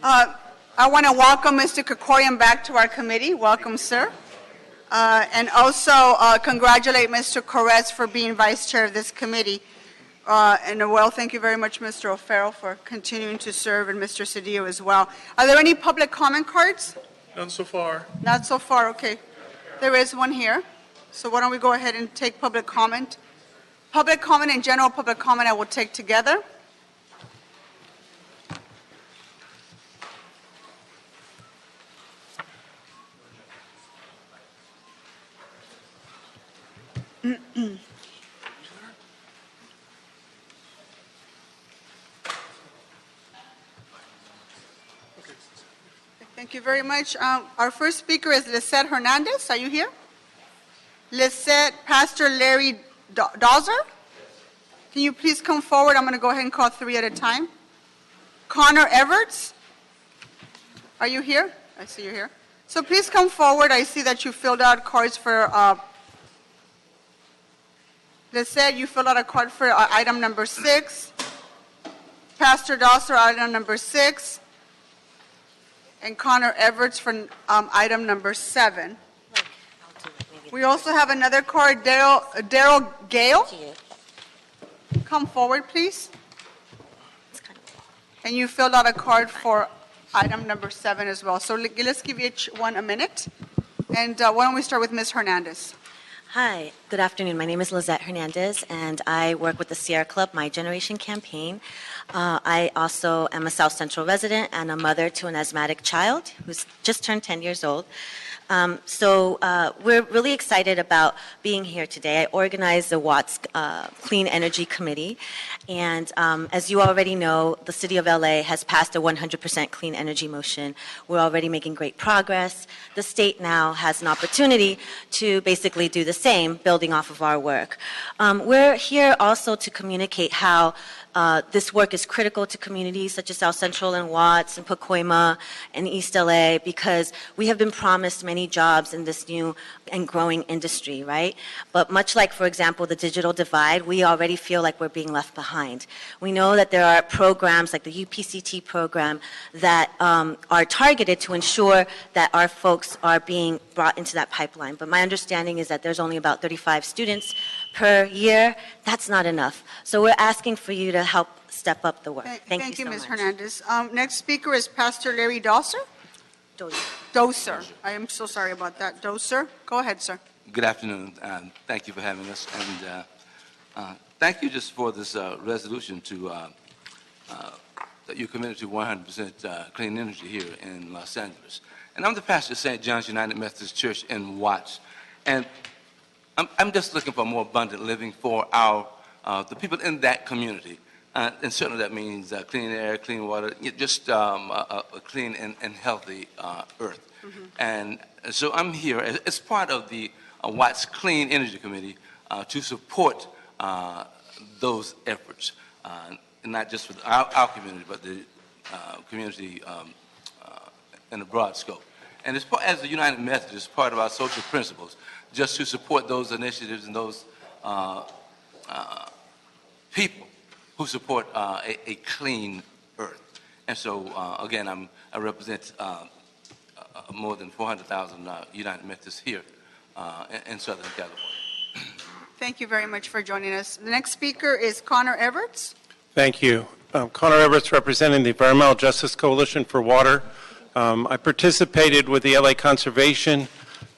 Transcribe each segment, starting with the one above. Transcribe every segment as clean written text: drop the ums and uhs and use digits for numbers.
I want to welcome Mr. Krikorian back to our committee. Welcome, sir. And also congratulate Mr. Correz for being vice chair of this committee. Thank you very much, Mr. O'Farrell, for continuing to serve, and Mr. Cedillo as well. Are there any public comment cards? None so far. Not so far, okay. There is one here. So why don't we go ahead and take public comment. Public comment and general public comment I will take together. Thank you very much. Our first speaker is Lisette Hernandez. Are you here? Lisette, Pastor Larry Dawson. Can you please come forward? I'm going to go ahead and call three at a time. Conor Evans. Are you here? I see you're here. So please come forward. I see that you filled out cards for, Lisette, you filled out a card for item number 6. Pastor Dawson, item number 6. And Conor Evans for item number 7. We also have another card, Daryl Gale. Come forward, please. And you filled out a card for item number 7 as well. So let's give each one a minute. And why don't we start with Ms. Hernandez? Hi, good afternoon. My name is Lisette Hernandez, and I work with the Sierra Club My Generation campaign. I also am a South Central resident and a mother to an asthmatic child who's just turned 10 years old. So we're really excited about being here today. I organize the Watts Clean Energy Committee, and as you already know, the City of LA has passed a 100% clean energy motion. We're already making great progress. The state now has an opportunity to basically do the same, building off of our work. We're here also to communicate how this work is critical to communities such as South Central and Watts and Pacoima and East LA, because we have been promised many jobs in this new and growing industry, right? But much like, for example, the digital divide, we already feel like we're being left behind. We know that there are programs like the UPCT program that are targeted to ensure that our folks are being brought into that pipeline. But my understanding is that there's only about 35 students per year. That's not enough. So we're asking for you to help step up the work. Thank you so Ms. much. Hernandez. Next speaker is Pastor Larry Dawson. Doser. I am so sorry about that. Doser. Go ahead, sir. Good afternoon. Thank you for having us. And thank you just for this resolution to that you committed to 100% clean energy here in Los Angeles. And I'm the pastor of St. John's United Methodist Church in Watts. And I'm just looking for more abundant living for the people in that community. And certainly that means clean air, clean water, just a clean and healthy earth. Mm-hmm. And so I'm here as part of the Watts Clean Energy Committee to support those efforts, and not just for our community, but the community in a broad scope. And as the United Methodist, part of our social principles, just to support those initiatives and those people who support a clean earth. And so, again, I represent more than 400,000 United Methodists here in Southern California. Thank you very much for joining us. The next speaker is Conor Evans. Thank you. Conor Evans, representing the Environmental Justice Coalition for Water. I participated with the LA Conservation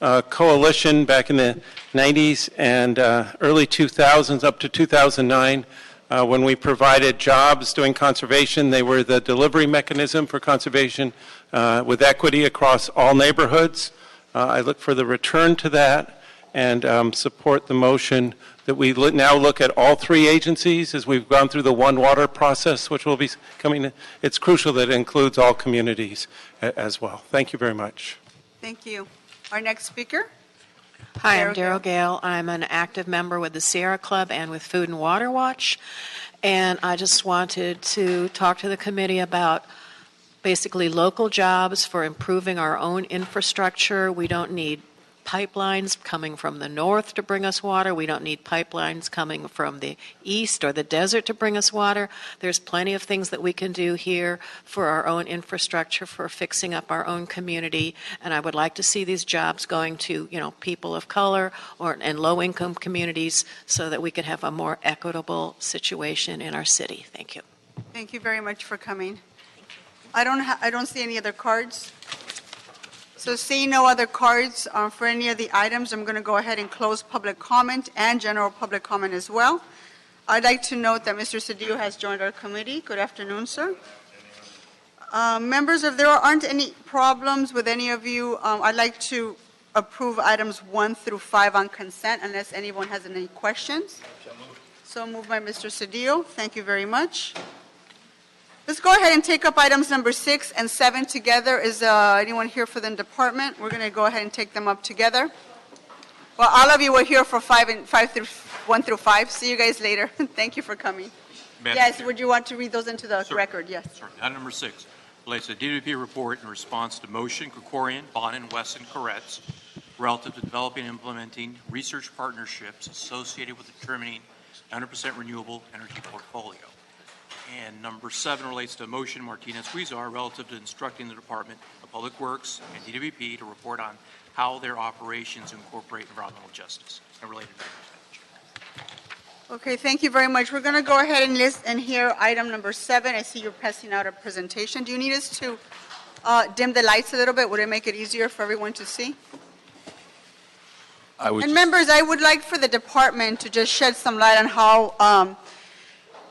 Coalition back in the 90s and early 2000s up to 2009 when we provided jobs doing conservation. They were the delivery mechanism for conservation with equity across all neighborhoods. I look for the return to that and support the motion that we now look at all three agencies as we've gone through the One Water process, which will be coming. It's crucial that it includes all communities as well. Thank you very much. Thank you. Our next speaker. Hi, I'm Daryl Gale. I'm an active member with the Sierra Club and with Food and Water Watch. And I just wanted to talk to the committee about basically local jobs for improving our own infrastructure. We don't need pipelines coming from the north to bring us water. We don't need pipelines coming from the east or the desert to bring us water. There's plenty of things that we can do here for our own infrastructure, for fixing up our own community. And I would like to see these jobs going to, people of color and low-income communities so that we could have a more equitable situation in our city. Thank you. Thank you very much for coming. I don't see any other cards. So seeing no other cards for any of the items, I'm going to go ahead and close public comment and general public comment as well. I'd like to note that Mr. Cedillo has joined our committee. Good afternoon, sir. Members, if there aren't any problems with any of you, I'd like to approve items 1 through 5 on consent unless anyone has any questions. So moved by Mr. Cedillo. Thank you very much. Let's go ahead and take up items number 6 and 7 together. Is anyone here for the department? We're going to go ahead and take them up together. Well, all of you were here for 1 through 5. See you guys later. Thank you for coming. Yes, would you want to read those into the record? Yes. Sorry. Item number 6 relates to the DWP report in response to motion Krikorian, Bonin, Wesson, Koretz relative to developing and implementing research partnerships associated with determining 100% renewable energy portfolio. And number 7 relates to motion Martinez-Huizar relative to instructing the Department of Public Works and DWP to report on how their operations incorporate environmental justice and related matters. Okay, thank you very much. We're going to go ahead and list and hear item number 7. I see you're passing out a presentation. Do you need us to dim the lights a little bit? Would it make it easier for everyone to see? And members, I would like for the department to just shed some light on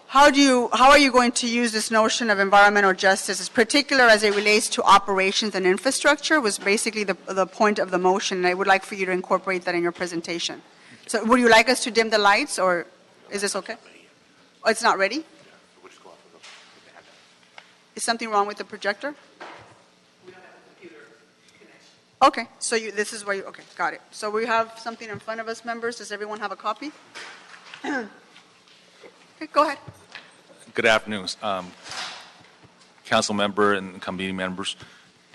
how are you going to use this notion of environmental justice, in particular as it relates to operations and infrastructure, was basically the point of the motion, and I would like for you to incorporate that in your presentation. So would you like us to dim the lights, or is this okay? Oh, it's not ready? Is something wrong with the projector? We don't have a computer connection. Okay, so this is where you, okay, got it. So we have something in front of us, members. Does everyone have a copy? Okay, go ahead. Good afternoon, council member and committee members.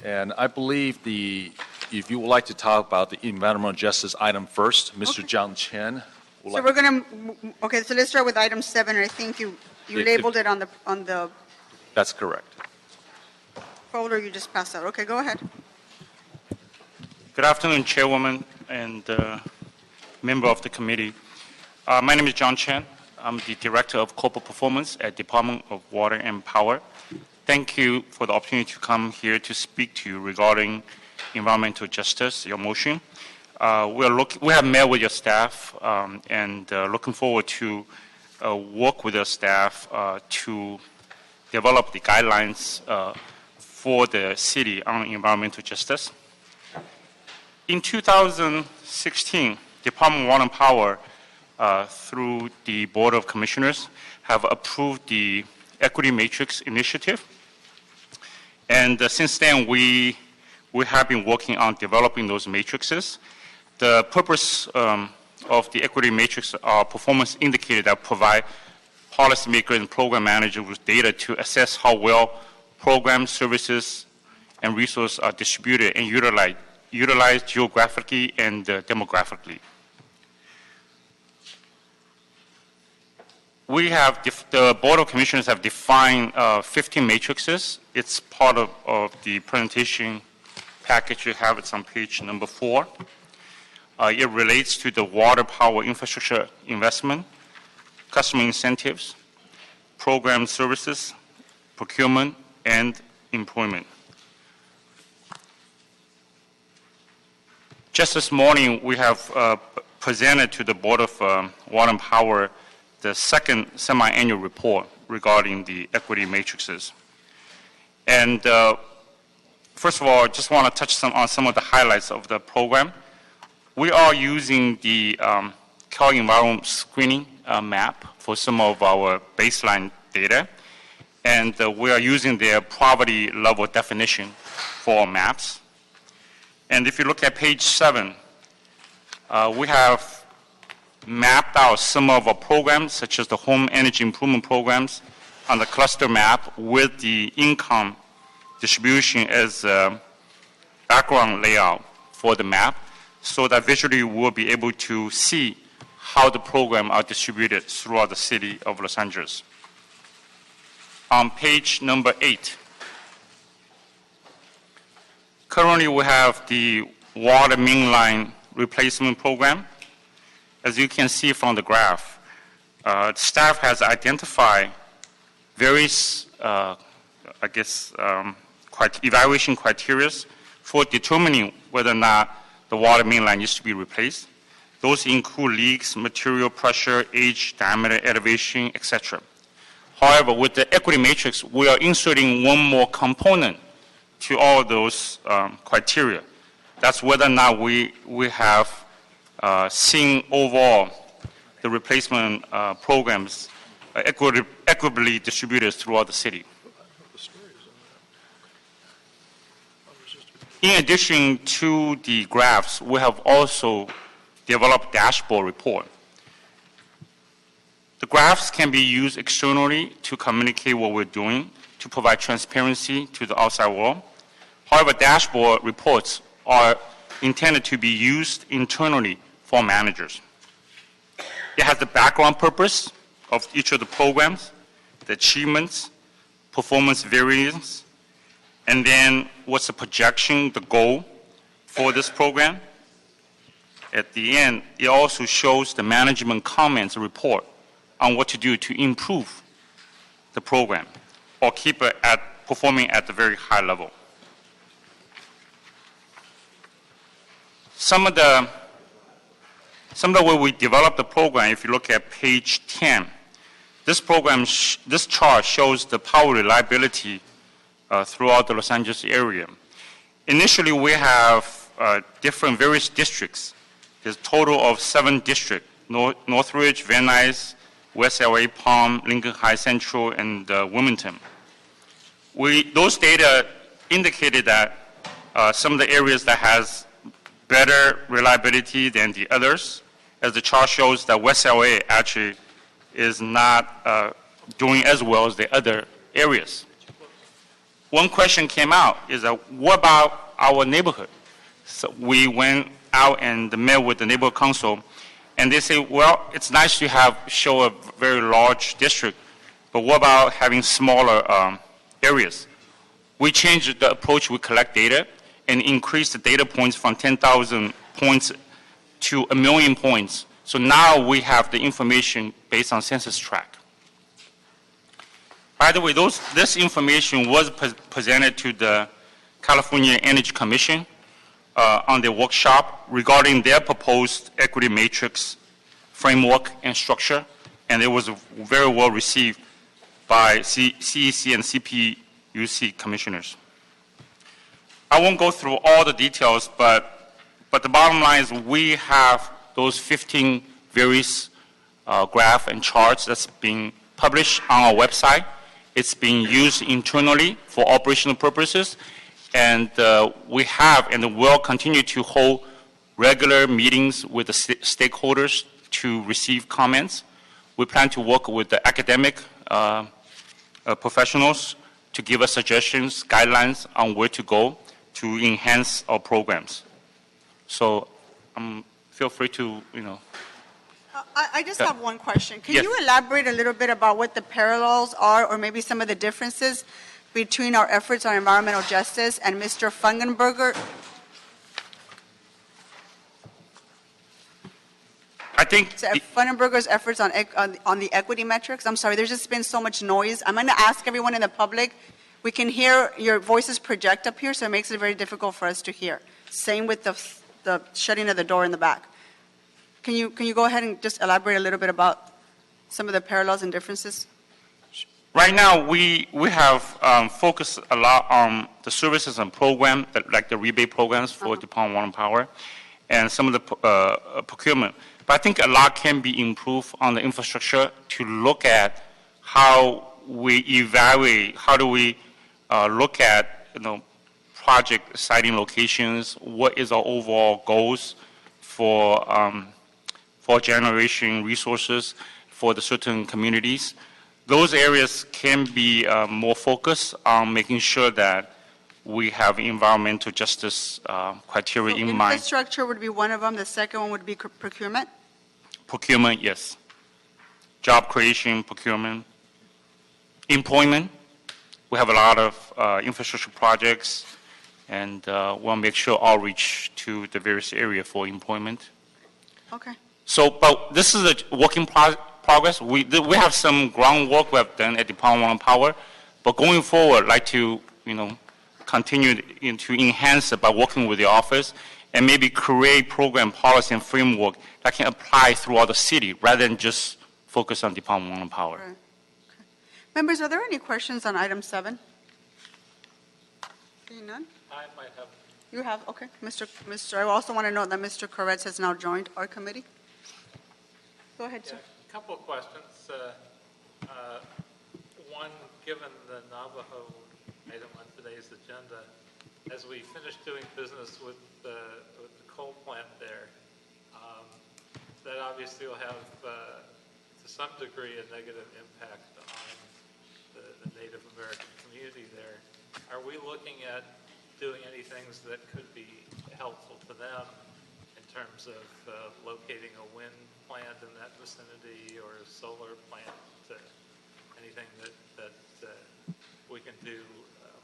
And I believe if you would like to talk about the environmental justice item first, Mr. Okay. John Chen. So we're going to, okay, so let's start with item 7. I think you labeled it on the That's correct. folder you just passed out. Okay, go ahead. Good afternoon, Chairwoman and member of the committee. My name is John Chen. I'm the Director of Corporate Performance at Department of Water and Power. Thank you for the opportunity to come here to speak to you regarding environmental justice, your motion. We have met with your staff and looking forward to work with your staff to develop the guidelines for the city on environmental justice. In 2016, Department of Water and Power through the Board of Commissioners have approved the Equity Matrix Initiative. And since then, we have been working on developing those matrices. The purpose of the Equity Matrix are performance indicators that provide policymakers and program managers with data to assess how well programs, services, and resources are distributed and utilized geographically and demographically. We have, the Board of Commissioners have defined 15 matrices. It's part of the presentation package you have. It's on page number 4. It relates to the water power infrastructure investment, customer incentives, program services, procurement, and employment. Just this morning, we have presented to the Board of Water and Power the second semi-annual report regarding the equity matrices. And first of all, I just want to touch on some of the highlights of the program. We are using the Cal Environment Screening map for some of our baseline data. And we are using their poverty level definition for our maps. And if you look at page 7, we have mapped out some of our programs, such as the home energy improvement programs, on the cluster map with the income distribution as a background layout for the map. so that visually we'll be able to see how the program are distributed throughout the city of Los Angeles. On page number 8, currently we have the water main line replacement program. As you can see from the graph, staff has identified various, evaluation criteria for determining whether or not the water main line needs to be replaced. Those include leaks, material pressure, age, diameter, elevation, etc. However, with the equity matrix, we are inserting one more component to all those criteria. That's whether or not we have seen overall the replacement programs equitably distributed throughout the city. In addition to the graphs, we have also developed dashboard report. The graphs can be used externally to communicate what we're doing, to provide transparency to the outside world. However, dashboard reports are intended to be used internally for managers. It has the background purpose of each of the programs, the achievements, performance variance, and then what's the projection, the goal for this program. At the end, it also shows the management comments report on what to do to improve the program or keep it performing at the very high level. Some of the way we developed the program, if you look at page 10, this chart shows the power reliability throughout the Los Angeles area. Initially, we have various districts. There's a total of 7 districts: Northridge, Van Nuys, West LA, Palm, Lincoln High Central, and Wilmington. Those data indicated that some of the areas that has better reliability than the others. As the chart shows, that West LA actually is not doing as well as the other areas. One question came out is that what about our neighborhood? So we went out and met with the neighborhood council, and they say, well, it's nice to show a very large district, but what about having smaller areas? We changed the approach. We collect data and increased the data points from 10,000 points to 1 million points. So now we have the information based on census tract. By the way, this information was presented to the California Energy Commission on their workshop regarding their proposed equity matrix framework and structure, and it was very well received by CEC and CPUC commissioners. I won't go through all the details, but the bottom line is we have those 15 various graphs and charts that's being published on our website. It's being used internally for operational purposes, and we have and will continue to hold regular meetings with the stakeholders to receive comments. We plan to work with the academic professionals to give us suggestions, guidelines on where to go to enhance our programs. So feel free to, I just have one question. Can you elaborate a little bit about what the parallels are, or maybe some of the differences between our efforts on environmental justice and Mr. Fungenberger? I think Fungenberger's efforts on the equity metrics. I'm sorry, there's just been so much noise. I'm going to ask everyone in the public. We can hear your voices project up here, so it makes it very difficult for us to hear. Same with the shutting of the door in the back. Can you go ahead and just elaborate a little bit about some of the parallels and differences? right now we have focused a lot on the services and program, like the rebate programs for Department of Water and Power, and some of the procurement. But I think a lot can be improved on the infrastructure to look at how we evaluate, how do we look at, project siting locations, what is our overall goals for generation resources for the certain communities. Those areas can be more focused on making sure that we have environmental justice criteria So in mind. infrastructure would be one of them. The second one would be procurement. Procurement, yes. Job creation, procurement. Employment, we have a lot of infrastructure projects, and we'll make sure outreach to the various area for employment. Okay. So, but this is a work in progress. We have some groundwork we have done at Department of Water and Power, but going forward, I'd like to, continue to enhance it by working with the office and maybe create program, policy, and framework that can apply throughout the city rather than just focus on Department of Water and Power. Right. Okay. Members, are there any questions on item 7? Seeing none? I might have. You have, okay. I also want to note that Mr. Koretz has now joined our committee. Go ahead, sir. A couple of questions. One, given the Navajo item on today's agenda, as we finish doing business with the coal plant there, that obviously will have, to some degree, a negative impact on the Native American community there. Are we looking at doing any things that could be helpful to them in terms of locating a wind plant in that vicinity or a solar plant, anything that we can do,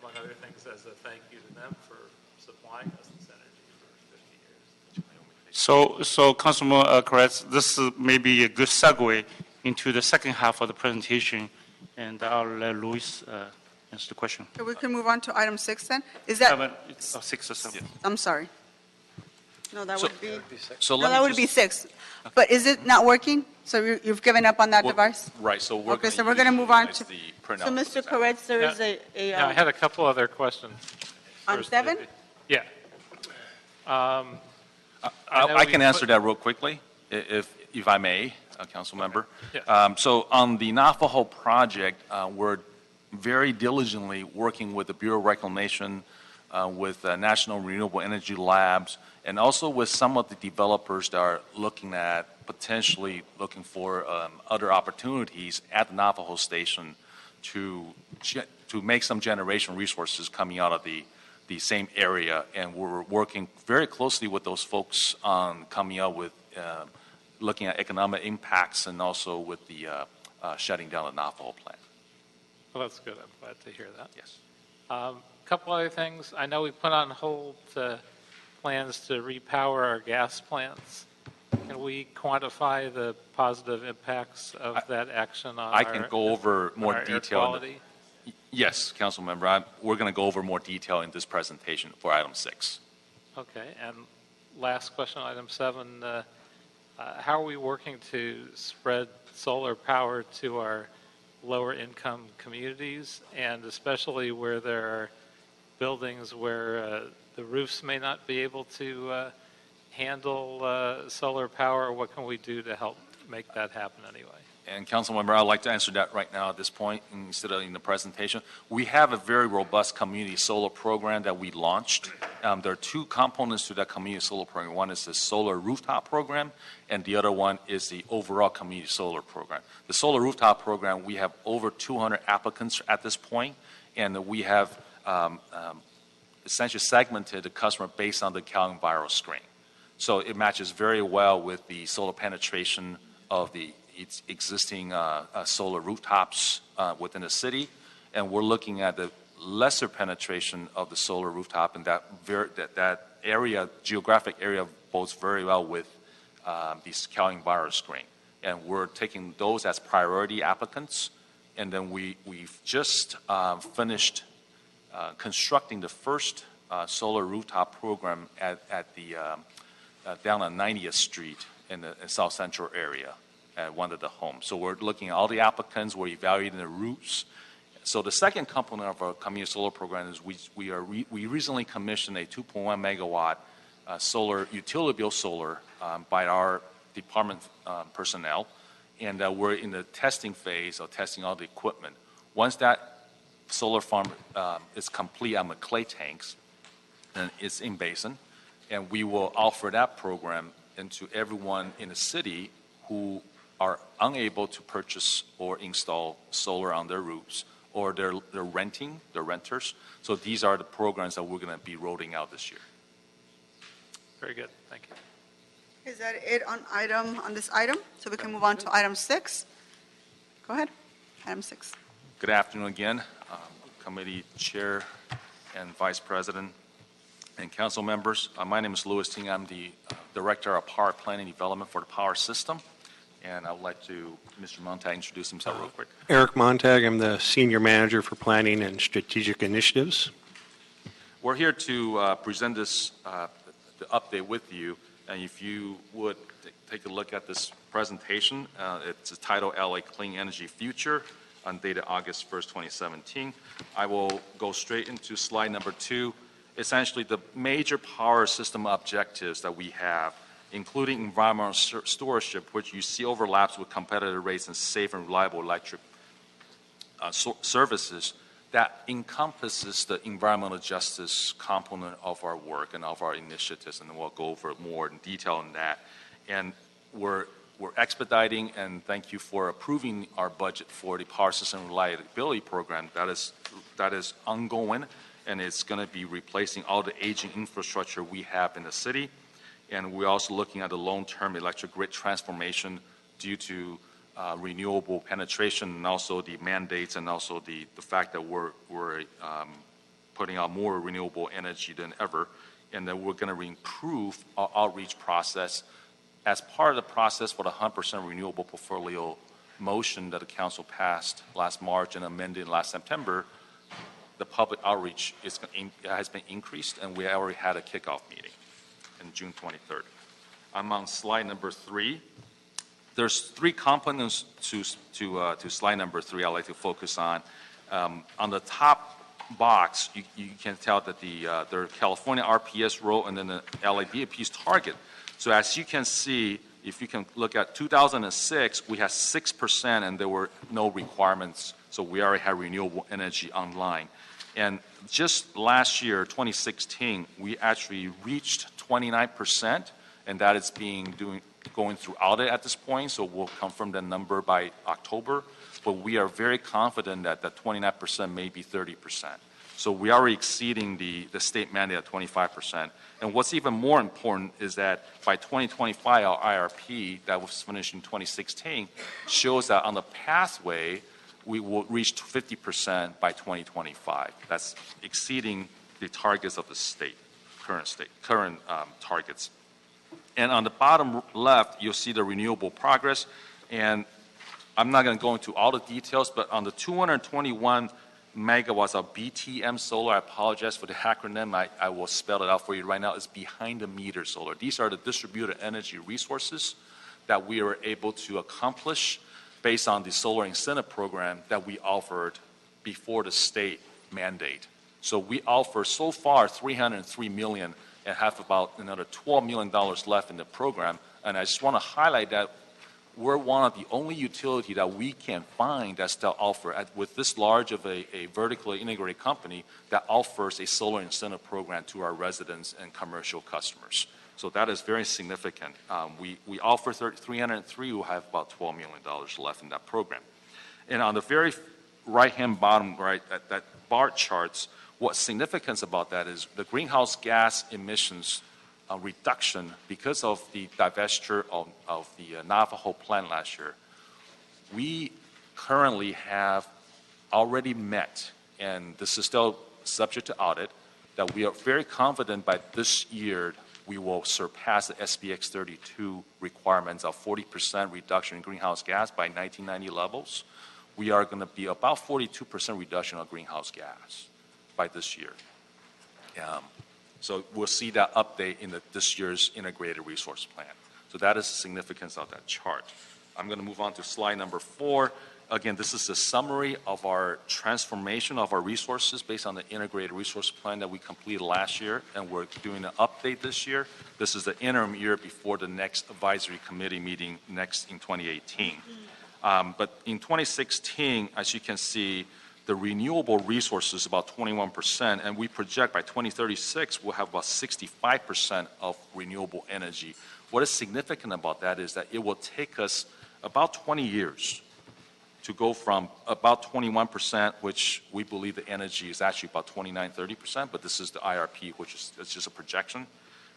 among other things, as a thank you to them for supplying us this energy for 50 years? So Councilman Koretz, this is maybe a good segue into the second half of the presentation, and I'll let Luis answer the question. So we can move on to item 6 then? Is that, It's 6 or 7. I'm sorry. No, that So- would be, So no, let that me would be just- 6. But is it not working? So you've given up on that Well, device? Right, so we're Okay, so we're going to move on to, the so printout. Mr. Koretz, there is a Yeah, I had a couple other questions. on First, 7? Yeah. I know I we can answer put- that real quickly, if I may, Council Member. Yes. So on the Navajo project, we're very diligently working with the Bureau of Reclamation, with National Renewable Energy Labs, and also with some of the developers that are potentially looking for other opportunities at the Navajo station to make some generation resources coming out of the same area. And we're working very closely with those folks on coming out with looking at economic impacts and also with the shutting down the Navajo plant. Well, that's good. I'm glad to hear that. Yes. Couple other things. I know we put on hold plans to repower our gas plants. Can we quantify the positive impacts of that action on I can go over more our air detail. quality? Yes, Council Member. We're going to go over more detail in this presentation for item 6. Okay, and last question, item 7. How are we working to spread solar power to our lower income communities, and especially where there are buildings where the roofs may not be able to handle solar power? What can we do to help make that happen anyway? And Council Member, I'd like to answer that right now at this point instead of in the presentation. We have a very robust community solar program that we launched. There are 2 components to that community solar program. One is the solar rooftop program, and the other one is the overall community solar program. The solar rooftop program, we have over 200 applicants at this point, and we have essentially segmented the customer based on the CalEnviro screen. So it matches very well with the solar penetration of the existing solar rooftops within the city, and we're looking at the lesser penetration of the solar rooftop, and that area, geographic area, bodes very well with these CalEnviro screen. And we're taking those as priority applicants, and then we've just finished constructing the first solar rooftop program at the down on 90th Street in the South Central area at one of the homes. So we're looking at all the applicants, we're evaluating the routes. So the second component of our community solar program is we recently commissioned a 2.1 megawatt solar utility bill solar by our department personnel, and we're in the testing phase of testing all the equipment. Once that solar farm is complete on the clay tanks, then it's in basin, and we will offer that program into everyone in the city who are unable to purchase or install solar on their roofs, or they're renting, they're renters. So these are the programs that we're going to be rolling out this year. Very good, thank you. Is that it on this item? So we can move on to item 6? Go ahead, item 6. Good afternoon again, committee chair and vice president and council members. My name is Louis Ting. I'm the director of power planning development for the power system. And I would like to, Mr. Montag, introduce himself real quick. Eric Montag, I'm the Senior Manager for Planning and Strategic Initiatives. We're here to present this the update with you. And if you would take a look at this presentation, it's titled LA Clean Energy Future, dated August 1st, 2017. I will go straight into slide number 2. Essentially, the major power system objectives that we have, including environmental stewardship, which you see overlaps with competitive rates and safe and reliable electric services, that encompasses the environmental justice component of our work and of our initiatives, and we'll go over more in detail on that. And we're expediting, and thank you for approving our budget for the Power System Reliability Program. That is ongoing, and it's going to be replacing all the aging infrastructure we have in the city. And we're also looking at the long-term electric grid transformation due to renewable penetration, and also the mandates, and also the fact that we're putting out more renewable energy than ever, and that we're going to improve our outreach process. As part of the process for the 100% renewable portfolio motion that the council passed last March and amended last September, the public outreach has been increased, and we already had a kickoff meeting on June 23rd. I'm on slide number 3. There's 3 components to slide number 3 I'd like to focus on. On the top box, you can tell that the California RPS role and then the LADAP's target. So as you can see, if you can look at 2006, we had 6% and there were no requirements. So we already had renewable energy online. And just last year, 2016, we actually reached 29%, and that is going through audit at this point, so we'll confirm the number by October. But we are very confident that that 29% may be 30%. So we are exceeding the state mandate at 25%. And what's even more important is that by 2025, our IRP that was finished in 2016 shows that on the pathway, we will reach 50% by 2025. That's exceeding the targets of the current targets. And on the bottom left, you'll see the renewable progress. And I'm not going to go into all the details, but on the 221 megawatts of BTM solar, I apologize for the acronym, I will spell it out for you right now, it's behind the meter solar. These are the distributed energy resources that we are able to accomplish based on the solar incentive program that we offered before the state mandate. So we offer so far $303 million and have about another $12 million left in the program. And I just want to highlight that we're one of the only utility that we can find that still offer, with this large of a vertically integrated company, that offers a solar incentive program to our residents and commercial customers. So that is very significant. We offer 303, we have about $12 million left in that program. And on the very right-hand bottom, right, that bar charts, what's significant about that is the greenhouse gas emissions reduction because of the divestiture of the Navajo plant last year. We currently have already met, and this is still subject to audit, that we are very confident by this year we will surpass the SPX 32 requirements of 40% reduction in greenhouse gas by 1990 levels. We are going to be about 42% reduction of greenhouse gas by this year. So we'll see that update in this year's integrated resource plan. So that is the significance of that chart. I'm going to move on to slide number 4. Again, this is a summary of our transformation of our resources based on the integrated resource plan that we completed last year, and we're doing an update this year. This is the interim year before the next advisory committee meeting next in 2018. But in 2016, as you can see, the renewable resources about 21%, and we project by 2036 we'll have about 65% of renewable energy. What is significant about that is that it will take us about 20 years to go from about 21%, which we believe the energy is actually about 29-30%, but this is the IRP, which is it's just a projection.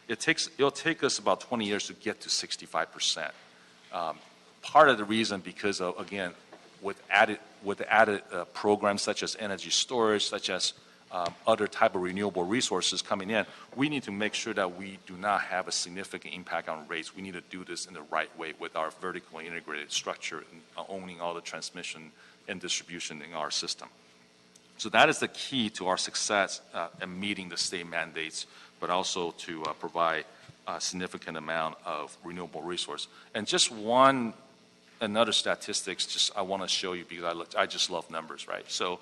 It'll take us about 20 years to get to 65%. Part of the reason because of, again, with added programs such as energy storage, such as other type of renewable resources coming in, we need to make sure that we do not have a significant impact on rates. We need to do this in the right way with our vertically integrated structure and owning all the transmission and distribution in our system. So that is the key to our success in meeting the state mandates, but also to provide a significant amount of renewable resource. And just another statistics, just I want to show you because I just love numbers, right? So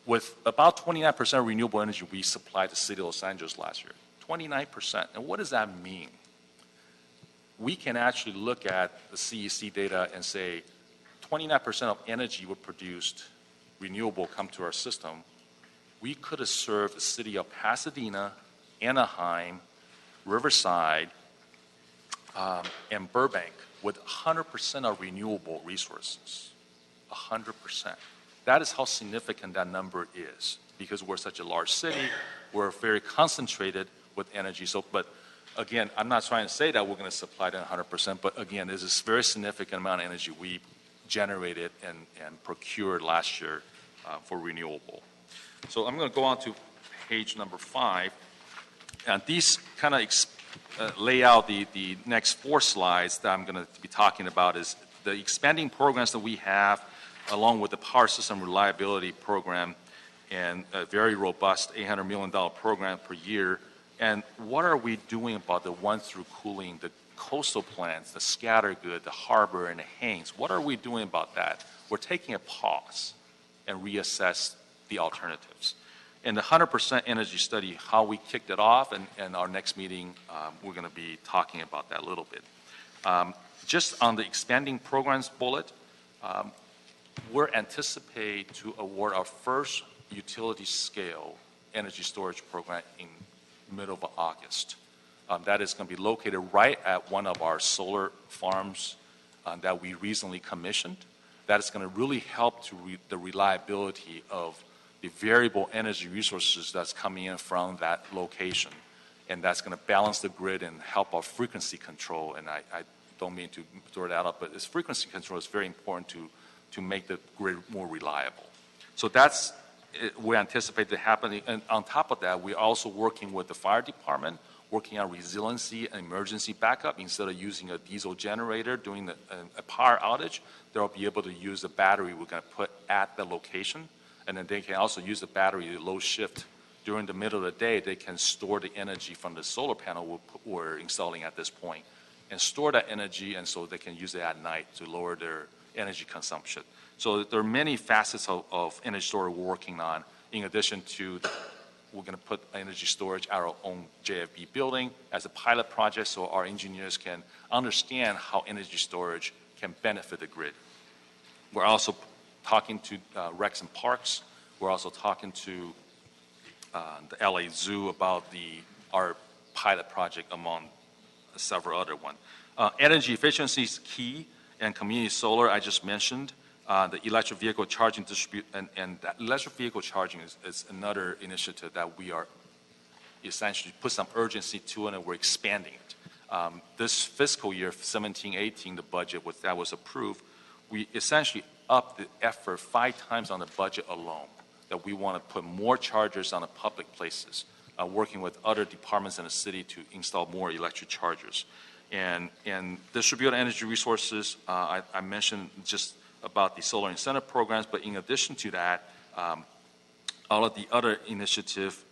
with about 29% renewable energy we supplied the city of Los Angeles last year, 29%. And what does that mean? We can actually look at the CEC data and say 29% of energy we produced renewable come to our system. We could have served the city of Pasadena, Anaheim, Riverside, and Burbank with 100% of renewable resources, 100%. That is how significant that number is because we're such a large city, we're very concentrated with energy. So, but again, I'm not trying to say that we're going to supply that 100%, but again, there's this very significant amount of energy we generated and procured last year for renewable. So I'm going to go on to page number 5. And these kind of lay out the next 4 slides that I'm going to be talking about is the expanding programs that we have along with the power system reliability program and a very robust $800 million program per year. And what are we doing about the one-through cooling, the coastal plants, the Scattergood, the Harbor, and the Haynes? What are we doing about that? We're taking a pause and reassess the alternatives. And the 100% energy study, how we kicked it off, and our next meeting, we're going to be talking about that a little bit. Just on the expanding programs bullet, we're anticipate to award our first utility scale energy storage program in middle of August. That is going to be located right at one of our solar farms that we recently commissioned. That is going to really help to the reliability of the variable energy resources that's coming in from that location. And that's going to balance the grid and help our frequency control. And I don't mean to throw that up, but this frequency control is very important to make the grid more reliable. So that's, we anticipate to happen. And on top of that, we're also working with the fire department, working on resiliency and emergency backup. Instead of using a diesel generator during a power outage, they'll be able to use the battery we're going to put at the location. And then they can also use the battery to low shift during the middle of the day. They can store the energy from the solar panel we're installing at this point and store that energy, and so they can use it at night to lower their energy consumption. So there are many facets of energy storage we're working on. In addition to, we're going to put energy storage at our own JFB building as a pilot project so our engineers can understand how energy storage can benefit the grid. We're also talking to Rex and Parks. We're also talking to the LA Zoo about our pilot project among several other ones. Energy efficiency is key, and community solar I just mentioned. The electric vehicle charging and that electric vehicle charging is another initiative that we are essentially put some urgency to, and we're expanding it. This fiscal year, 17-18, the budget that was approved, we essentially upped the effort 5 times on the budget alone, that we want to put more chargers on the public places, working with other departments in the city to install more electric chargers. And distributed energy resources, I mentioned just about the solar incentive programs, but in addition to that, all of the other initiatives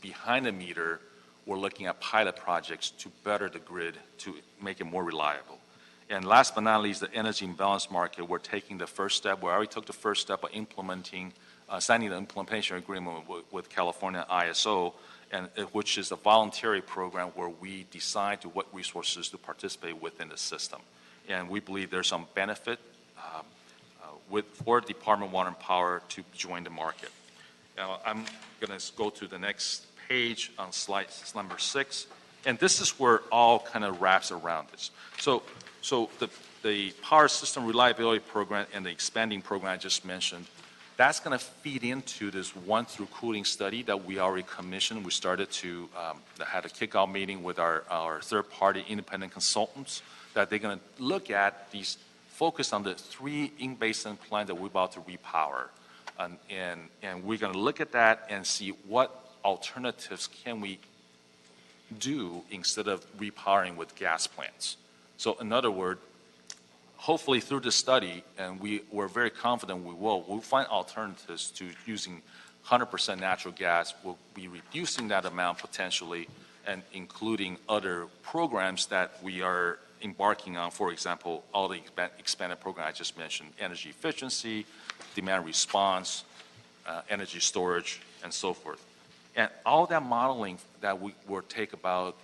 behind the meter, we're looking at pilot projects to better the grid to make it more reliable. And last but not least, the energy imbalance market, we're taking the first step. We already took the first step of implementing, signing the implementation agreement with California ISO, and which is a voluntary program where we decide to what resources to participate within the system. And we believe there's some benefit for Department of Water and Power to join the market. Now, I'm going to go to the next page on slide number 6. And this is where all kind of wraps around this. So So the power system reliability program and the expanding program I just mentioned, that's going to feed into this one-through cooling study that we already commissioned. We started to had a kickoff meeting with our third-party independent consultants that they're going to look at these, focus on the 3 in-basin plants that we're about to repower. And we're going to look at that and see what alternatives can we do instead of repowering with gas plants. So in other words, hopefully through this study, and we're very confident we'll find alternatives to using 100% natural gas. We'll be reducing that amount potentially and including other programs that we are embarking on. For example, all the expanded program I just mentioned, energy efficiency, demand response, energy storage, and so forth. And all that modeling that will take about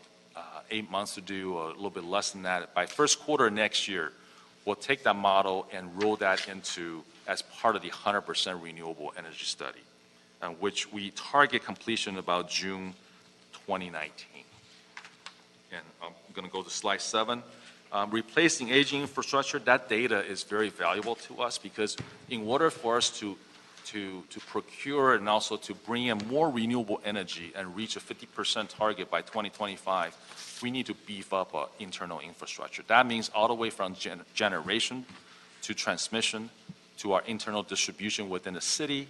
8 months to do, or a little bit less than that. By first quarter next year, we'll take that model and roll that into as part of the 100% renewable energy study, which we target completion about June 2019. And I'm going to go to slide 7. Replacing aging infrastructure, that data is very valuable to us because in order for us to procure and also to bring in more renewable energy and reach a 50% target by 2025, we need to beef up our internal infrastructure. That means all the way from generation to transmission to our internal distribution within the city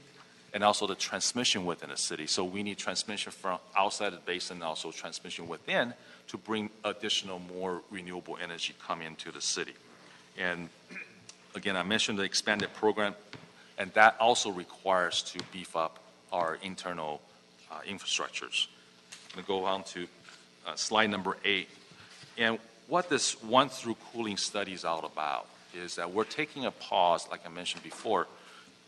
and also the transmission within the city. So we need transmission from outside the basin and also transmission within to bring additional more renewable energy come into the city. And again, I mentioned the expanded program, and that also requires to beef up our internal infrastructures. I'm going to go on to slide number 8. And what this one-through cooling study is all about is that we're taking a pause, like I mentioned before,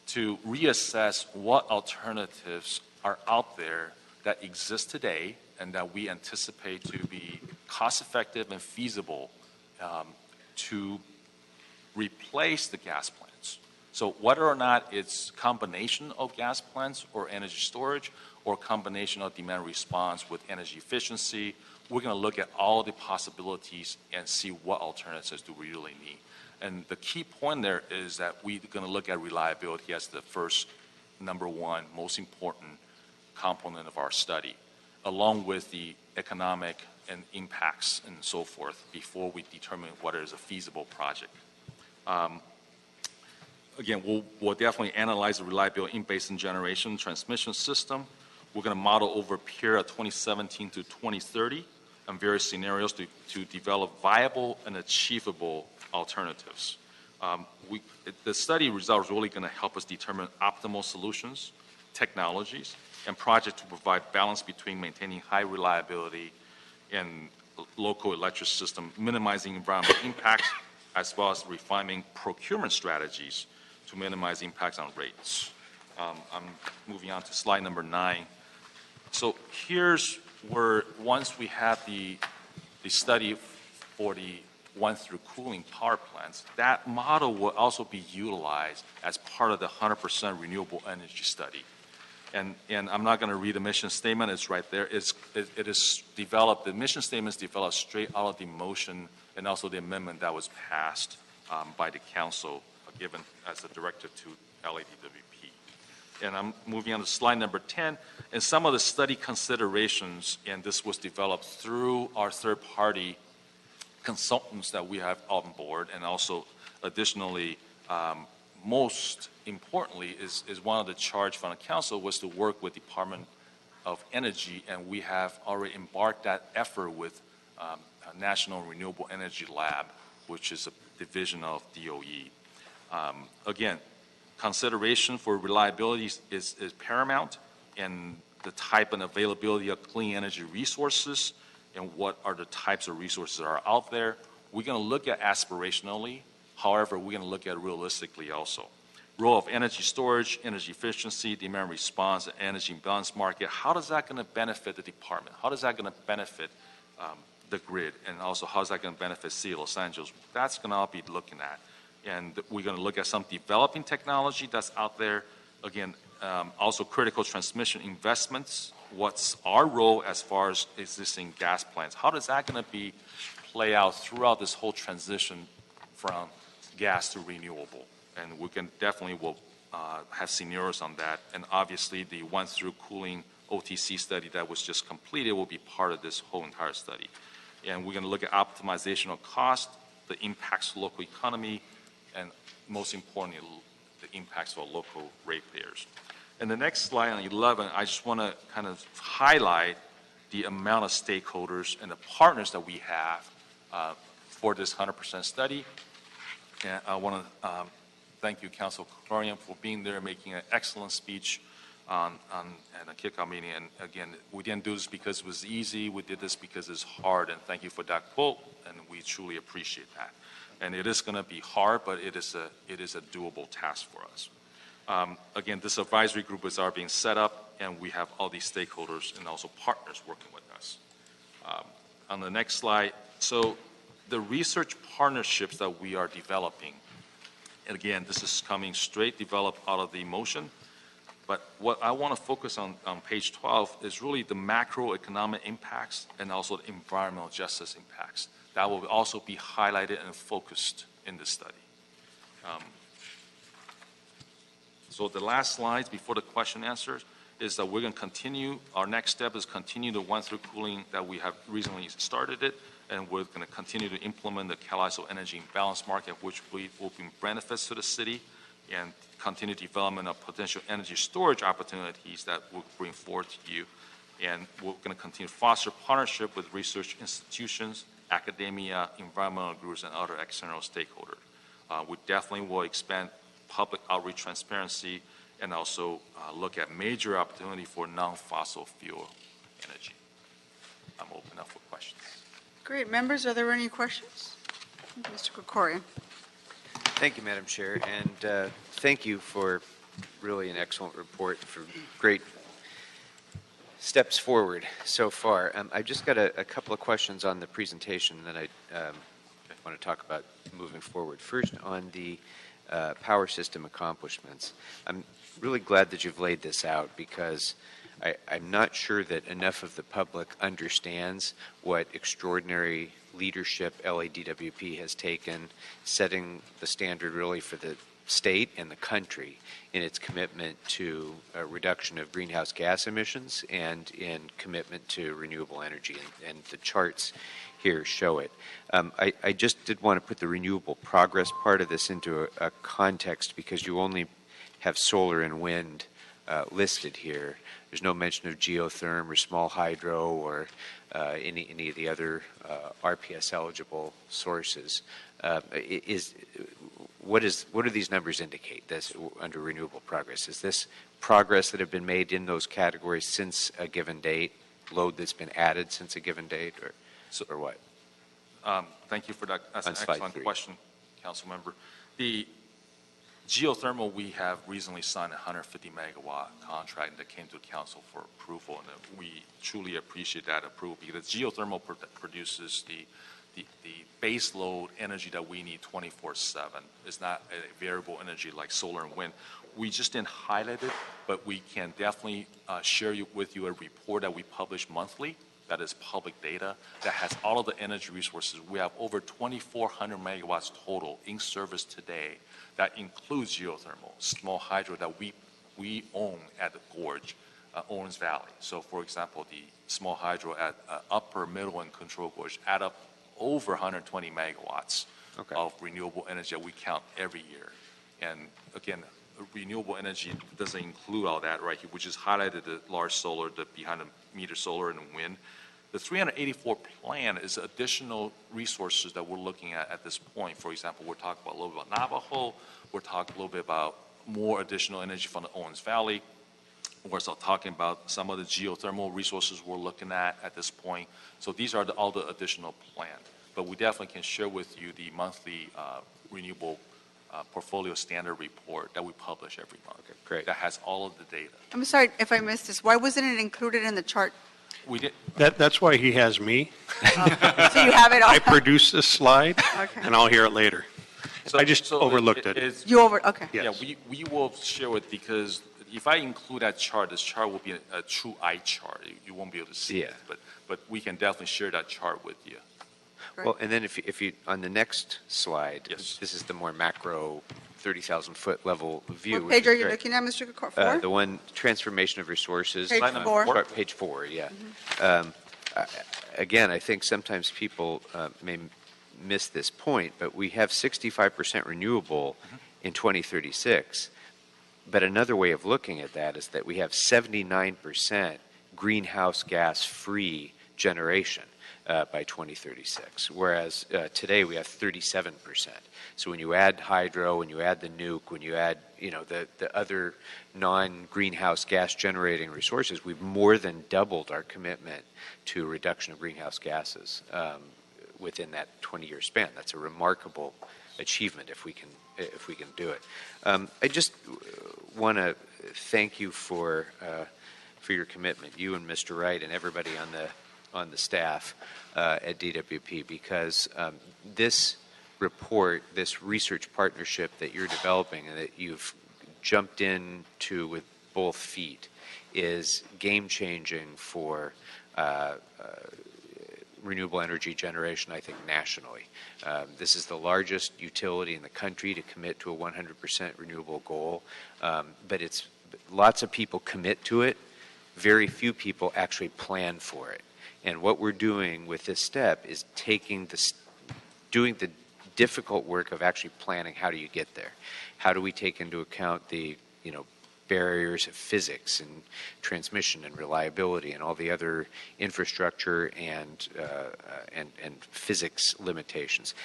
to reassess what alternatives are out there that exist today and that we anticipate to be cost-effective and feasible to replace the gas plants. So whether or not it's combination of gas plants or energy storage or combination of demand response with energy efficiency, we're going to look at all the possibilities and see what alternatives do we really need. And the key point there is that we're going to look at reliability as the first, number one, most important component of our study, along with the economic and impacts and so forth before we determine whether it's a feasible project. Again, we'll definitely analyze the reliability in-basin generation transmission system. We're going to model over a period of 2017 to 2030 and various scenarios to develop viable and achievable alternatives. The study results are really going to help us determine optimal solutions, technologies, and projects to provide balance between maintaining high reliability and local electric system, minimizing environmental impacts, as well as refining procurement strategies to minimize impacts on rates. I'm moving on to slide number 9. So here's where once we have the study for the one-through cooling power plants, that model will also be utilized as part of the 100% renewable energy study. And I'm not going to read the mission statement. It's right there. It is developed. The mission statement is developed straight out of the motion and also the amendment that was passed by the council, given as a directive to LADWP. And I'm moving on to slide number 10. And some of the study considerations, and this was developed through our third-party consultants that we have on board, and also additionally, most importantly, is one of the charge from the council was to work with Department of Energy, and we have already embarked that effort with National Renewable Energy Lab, which is a division of DOE. Again, consideration for reliability is paramount, and the type and availability of clean energy resources and what are the types of resources that are out there. We're going to look at aspirationally. However, we're going to look at realistically also. Role of energy storage, energy efficiency, demand response, and energy imbalance market. How is that going to benefit the department? How is that going to benefit the grid? And also, how is that going to benefit City of Los Angeles? That's going to all be looking at. And we're going to look at some developing technology that's out there. Again, also critical transmission investments. What's our role as far as existing gas plants? How is that going to play out throughout this whole transition from gas to renewable. And we can definitely will have scenarios on that. And obviously, the one-through cooling OTC study that was just completed will be part of this whole entire study. And we're going to look at optimization of cost, the impacts to local economy, and most importantly, the impacts for local ratepayers. And the next slide on 11, I just want to kind of highlight the amount of stakeholders and the partners that we have for this 100% study. And I want to thank you, Council Conor, for being there, making an excellent speech on a kickoff meeting. And again, we didn't do this because it was easy. We did this because it's hard. And thank you for that quote. And we truly appreciate that. And it is going to be hard, but it is a doable task for us. Again, this advisory group is already being set up, and we have all these stakeholders and also partners working with us. On the next slide, so the research partnerships that we are developing, and again, this is coming straight developed out of the motion, but what I want to focus on page 12 is really the macroeconomic impacts and also the environmental justice impacts. That will also be highlighted and focused in this study. So the last slide before the question and answers is that we're going to continue, our next step is continue the one-through cooling that we have recently started it, and we're going to continue to implement the CAISO energy imbalance market, which will bring benefits to the city, and continue development of potential energy storage opportunities that we'll bring forward to you. And we're going to continue to foster partnership with research institutions, academia, environmental groups, and other external stakeholders. We definitely will expand public outreach transparency and also look at major opportunity for non-fossil fuel energy. I'm open up for questions. Great. Members, are there any questions? Mr. Krikorian. Thank you, Madam Chair, and thank you for really an excellent report, for great steps forward so far. I just got a couple of questions on the presentation that I want to talk about moving forward. First, on the power system accomplishments. I'm really glad that you've laid this out because I'm not sure that enough of the public understands what extraordinary leadership LADWP has taken, setting the standard really for the state and the country in its commitment to a reduction of greenhouse gas emissions and in commitment to renewable energy, and the charts here show it. I just did want to put the renewable progress part of this into a context because you only have solar and wind listed here. There's no mention of geotherm or small hydro or any of the other RPS eligible sources. What do these numbers indicate this under renewable progress? Is this progress that have been made in those categories since a given date, load that's been added since a given date, or what? Thank you for that. That's an excellent question, Council Member. The geothermal, we have recently signed a 150 megawatt contract that came to Council for approval, and we truly appreciate that approval because geothermal produces the base load energy that we need 24/7. It's not a variable energy like solar and wind. We just didn't highlight it, but we can definitely share with you a report that we publish monthly that is public data that has all of the energy resources. We have over 2,400 megawatts total in service today. That includes geothermal, small hydro that we own at the Gorge, Owens Valley. So, for example, the small hydro at upper, middle, and control gorge add up over 120 megawatts of renewable energy that we count every year. And again, renewable energy doesn't include all that right here, which is highlighted the large solar, the behind the meter solar and wind. The 384 plan is additional resources that we're looking at this point. For example, we're talking about a little bit about Navajo. We're talking a little bit about more additional energy from the Owens Valley. We're also talking about some of the geothermal resources we're looking at this point. So these are all the additional plans. But we definitely can share with you the monthly renewable portfolio standard report that we publish every month. Okay, great. That has all of the data. I'm sorry if I missed this. Why wasn't it included in the chart? We did. That's why he has me. So you have it all? I produced this slide, Okay. and I'll hear it later. I just overlooked it. You over, okay. Yes. Yeah, we will share it because if I include that chart, this chart will be a true eye chart. You won't be able to see it, but we can definitely share that chart with you. Great. Well, and then if you, on the next slide, Yes. this is the more macro 30,000-foot level view. What which page is are you great. looking at, Mr. Four? The one, transformation of resources. Page Slide number 4. four. Page 4, yeah. Again, I think sometimes people may miss this point, but we have 65% renewable in 2036. But another way of looking at that is that we have 79% greenhouse gas free generation by 2036, whereas today we have 37%. So when you add hydro, when you add the nuke, when you add the other non-greenhouse gas generating resources, we've more than doubled our commitment to reduction of greenhouse gases within that 20-year span. That's a remarkable achievement if we can do it. I just want to thank you for your commitment, you and Mr. Wright and everybody on the staff at DWP, because this report, this research partnership that you're developing and that you've jumped into with both feet is game-changing for renewable energy generation, I think, nationally. This is the largest utility in the country to commit to a 100% renewable goal, but it's lots of people commit to it. Very few people actually plan for it. And what we're doing with this step is doing the difficult work of actually planning how do you get there. How do we take into account the barriers of physics and transmission and reliability and all the other infrastructure and physics limitations?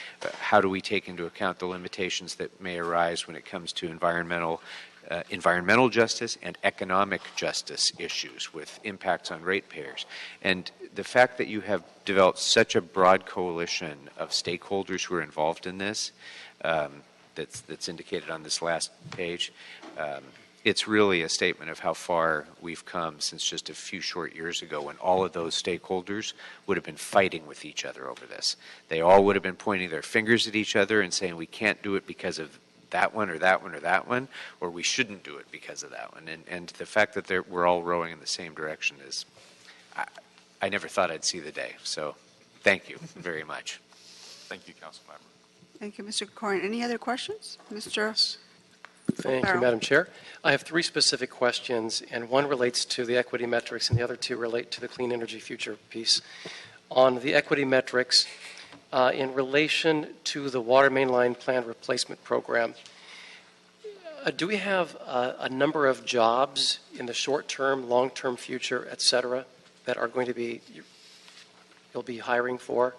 How do we take into account the limitations that may arise when it comes to environmental justice and economic justice issues with impacts on ratepayers? And the fact that you have developed such a broad coalition of stakeholders who are involved in this, that's indicated on this last page, it's really a statement of how far we've come since just a few short years ago when all of those stakeholders would have been fighting with each other over this. They all would have been pointing their fingers at each other and saying, we can't do it because of that one or that one or that one, or we shouldn't do it because of that one. And the fact that we're all rowing in the same direction is, I never thought I'd see the day. So thank you very much. Thank you, Councilmember. Thank you, Mr. Corcoran. Any other questions? Mr. Thank you, Farrell. Madam Chair. I have three specific questions, and one relates to the equity metrics, and the other two relate to the clean energy future piece. On the equity metrics, in relation to the water main line plan replacement program, do we have a number of jobs in the short term, long term future, et cetera, that are going to be, you'll be hiring for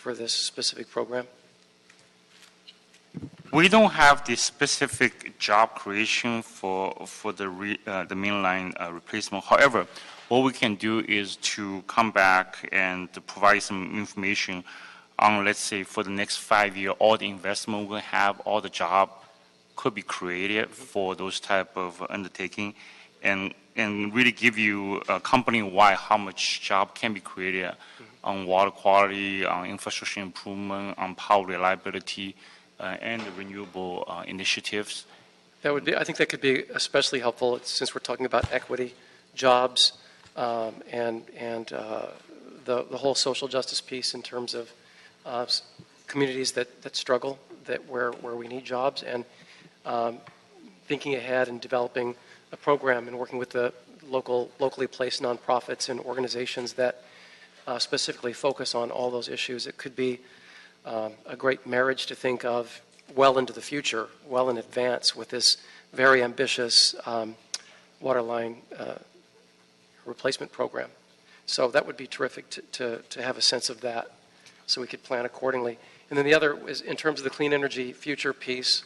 this specific program? We don't have the specific job creation for the mainline replacement. However, what we can do is to come back and to provide some information on, let's say, for the next 5 years, all the investment we'll have, all the job could be created for those type of undertaking, and really give you a company-wide how much job can be created on water quality, on infrastructure improvement, on power reliability, and the renewable initiatives. That would be, I think that could be especially helpful since we're talking about equity, jobs, and the whole social justice piece in terms of communities that struggle, where we need jobs, and thinking ahead and developing a program and working with the locally placed nonprofits and organizations that specifically focus on all those issues. It could be a great marriage to think of well into the future, well in advance, with this very ambitious water line replacement program. So that would be terrific to have a sense of that, so we could plan accordingly. And then the other is in terms of the clean energy future piece.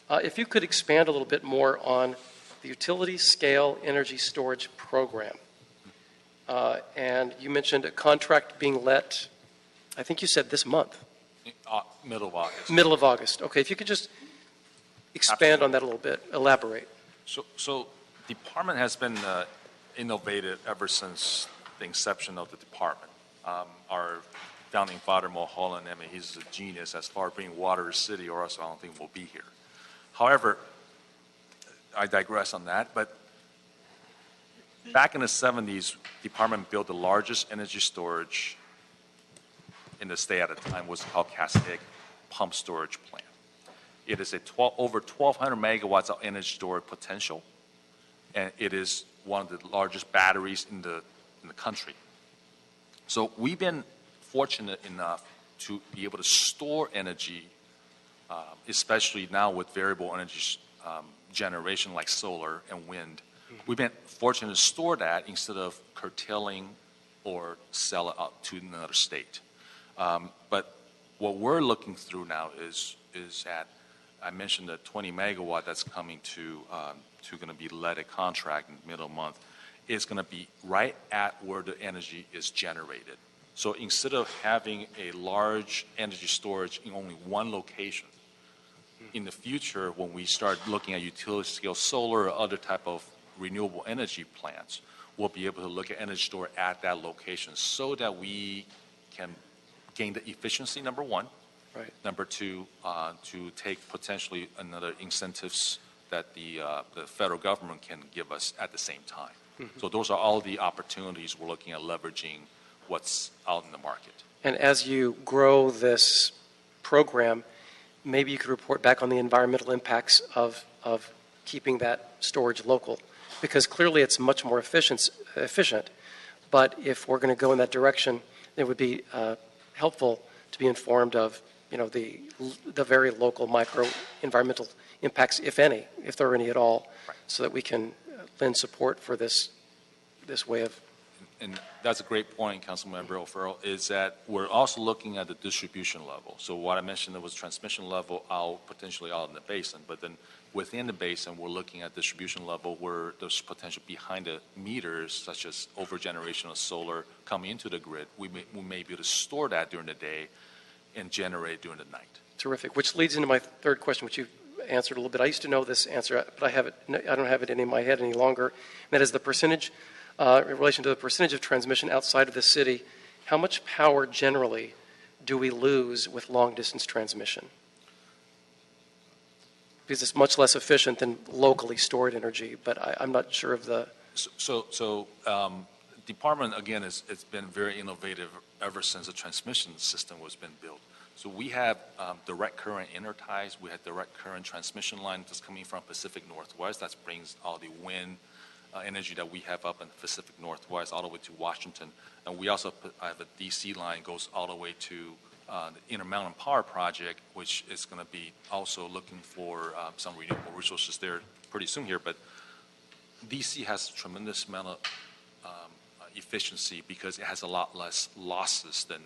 If you could expand a little bit more on the utility scale energy storage program. And you mentioned a contract being let, I think you said this month. Middle of August. Middle of August. Okay, if you could just expand on that a little bit, elaborate. So department has been innovative ever since the inception of the department. Our founding father, Mulholland, I mean, he's a genius as far as bringing water to the city, or else I don't think we'll be here. However, I digress on that, but back in the 70s, department built the largest energy storage in the state at the time was called Cascade Pump Storage Plant. It is over 1,200 megawatts of energy storage potential, and it is one of the largest batteries in the country. So we've been fortunate enough to be able to store energy, especially now with variable energy generation like solar and wind. We've been fortunate to store that instead of curtailing or sell it out to another state. But what we're looking through now is that I mentioned the 20 megawatt that's coming to going to be let a contract in the middle of the month is going to be right at where the energy is generated. So instead of having a large energy storage in only one location, in the future, when we start looking at utility scale solar or other type of renewable energy plants, we'll be able to look at energy store at that location so that we can gain the efficiency, number one. Right. Number two, to take potentially another incentives that the federal government can give us at the same time. Mm-hmm. So those are all the opportunities we're looking at leveraging what's out in the market. And as you grow this program, maybe you could report back on the environmental impacts of keeping that storage local, because clearly it's much more efficient. But if we're going to go in that direction, it would be helpful to be informed of, the very local micro environmental impacts, if any, if there are any at all, right, so that we can lend support for this way of. And that's a great point, Councilmember O'Farrell, is that we're also looking at the distribution level. So what I mentioned, there was transmission level potentially out in the basin, but then within the basin, we're looking at distribution level where there's potential behind the meters, such as overgeneration of solar coming into the grid. We may be able to store that during the day and generate during the night. Terrific. Which leads into my third question, which you answered a little bit. I used to know this answer, but I don't have it in my head any longer. And that is the percentage, in relation to the percentage of transmission outside of the city. How much power generally do we lose with long-distance transmission? Because it's much less efficient than locally stored energy, but I'm not sure of the. So department, again, it's been very innovative ever since the transmission system was been built. So we have direct current interties. We have direct current transmission line that's coming from Pacific Northwest. That brings all the wind energy that we have up in the Pacific Northwest all the way to Washington. And we also have a DC line goes all the way to the Intermountain Power Project, which is going to be also looking for some renewable resources there pretty soon here. But DC has a tremendous amount of efficiency because it has a lot less losses than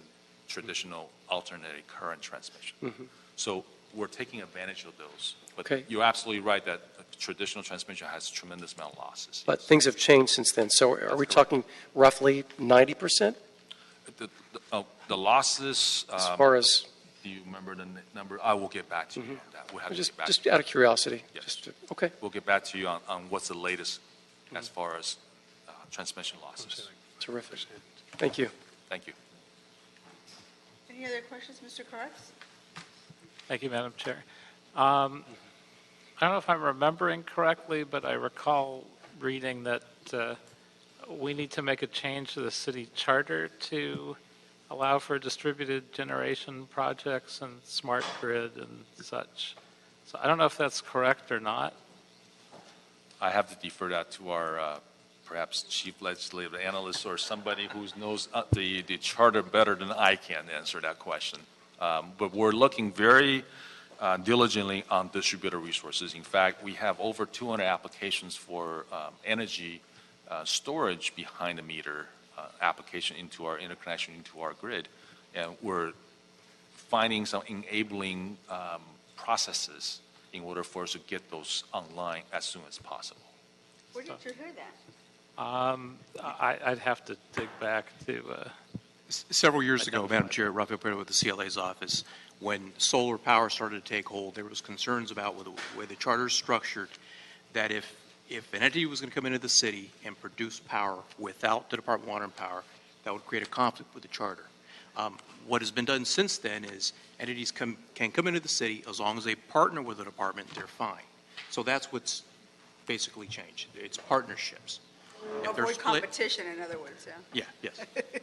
traditional alternating current transmission. Mm-hmm. So we're taking advantage of those. But Okay. you're absolutely right that traditional transmission has a tremendous amount of losses. But things have changed since then. So are we talking roughly 90%? The losses. As far as. Do you remember the number? I will get back to you on that. We'll have to get back Just to you. out of curiosity. Yes. Okay. We'll get back to you on what's the latest as far as transmission losses. Terrific. Thank you. Thank you. Any other questions, Mr. Carras? Thank you, Madam Chair. I don't know if I'm remembering correctly, but I recall reading that we need to make a change to the city charter to allow for distributed generation projects and smart grid and such. So I don't know if that's correct or not. I have to defer that to our perhaps chief legislative analyst or somebody who knows the charter better than I can answer that question. But we're looking very diligently on distributed resources. In fact, we have over 200 applications for energy storage behind the meter application into our interconnection into our grid. And we're finding some enabling processes in order for us to get those online as soon as possible. Where did you hear that? I'd have to dig back to. Several years ago, Madam Chair, Rafael Pereira with the CLA's office, when solar power started to take hold, there was concerns about with the way the charter is structured, that if an entity was going to come into the city and produce power without the Department of Water and Power, that would create a conflict with the charter. What has been done since then is entities can come into the city as long as they partner with the department, they're fine. So that's what's basically changed. It's partnerships. If they're Avoid split- competition, in other words, yeah. Yeah, yes.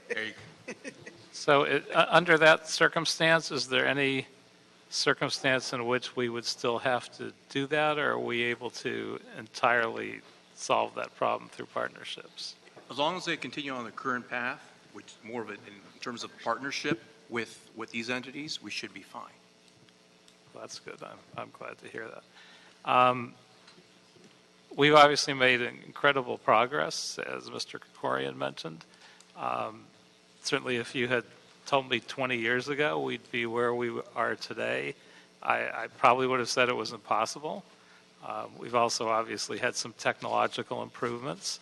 There you go. So under that circumstance, is there any circumstance in which we would still have to do that, or are we able to entirely solve that problem through partnerships? As long as they continue on the current path, which is more of it in terms of partnership with these entities, we should be fine. Well, that's good. I'm glad to hear that. We've obviously made incredible progress, as Mr. Krikorian mentioned. Certainly, if you had told me 20 years ago we'd be where we are today, I probably would have said it was impossible. We've also obviously had some technological improvements.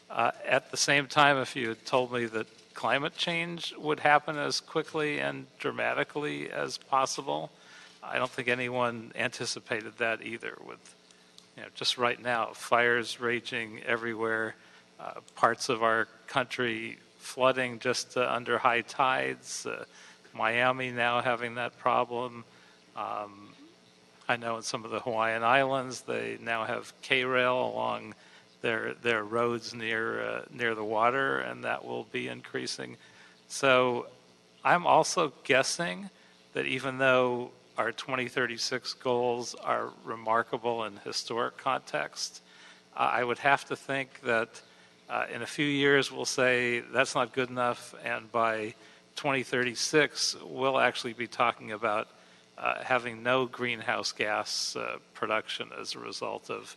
At the same time, if you had told me that climate change would happen as quickly and dramatically as possible, I don't think anyone anticipated that either. With just right now, fires raging everywhere, parts of our country flooding just under high tides, Miami now having that problem. I know in some of the Hawaiian Islands, they now have K-rail along their roads near the water, and that will be increasing. So I'm also guessing that even though our 2036 goals are remarkable in historic context, I would have to think that in a few years we'll say that's not good enough, and by 2036 we'll actually be talking about having no greenhouse gas production as a result of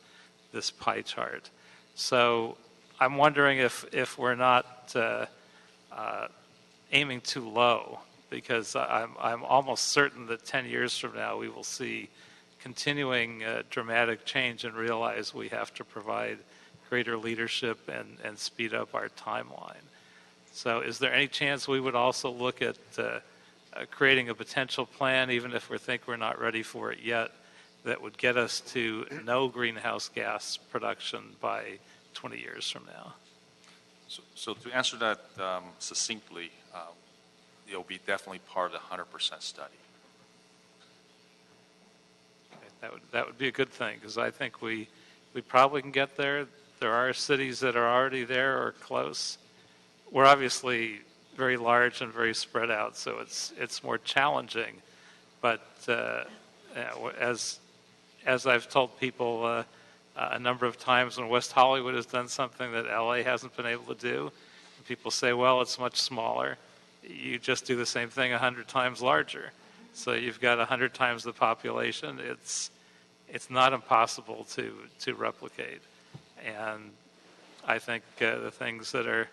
this pie chart. So I'm wondering if we're not aiming too low, because I'm almost certain that 10 years from now we will see continuing dramatic change and realize we have to provide greater leadership and speed up our timeline. So is there any chance we would also look at creating a potential plan, even if we think we're not ready for it yet, that would get us to no greenhouse gas production by 20 years from now? So to answer that succinctly, it'll be definitely part of the 100% study. Okay, that would be a good thing, because I think we probably can get there. There are cities that are already there or close. We're obviously very large and very spread out, so it's more challenging. But as I've told people a number of times, when West Hollywood has done something that LA hasn't been able to do, people say, well, it's much smaller. You just do the same thing 100 times larger. So you've got 100 times the population. It's not impossible to replicate. And I think the things that are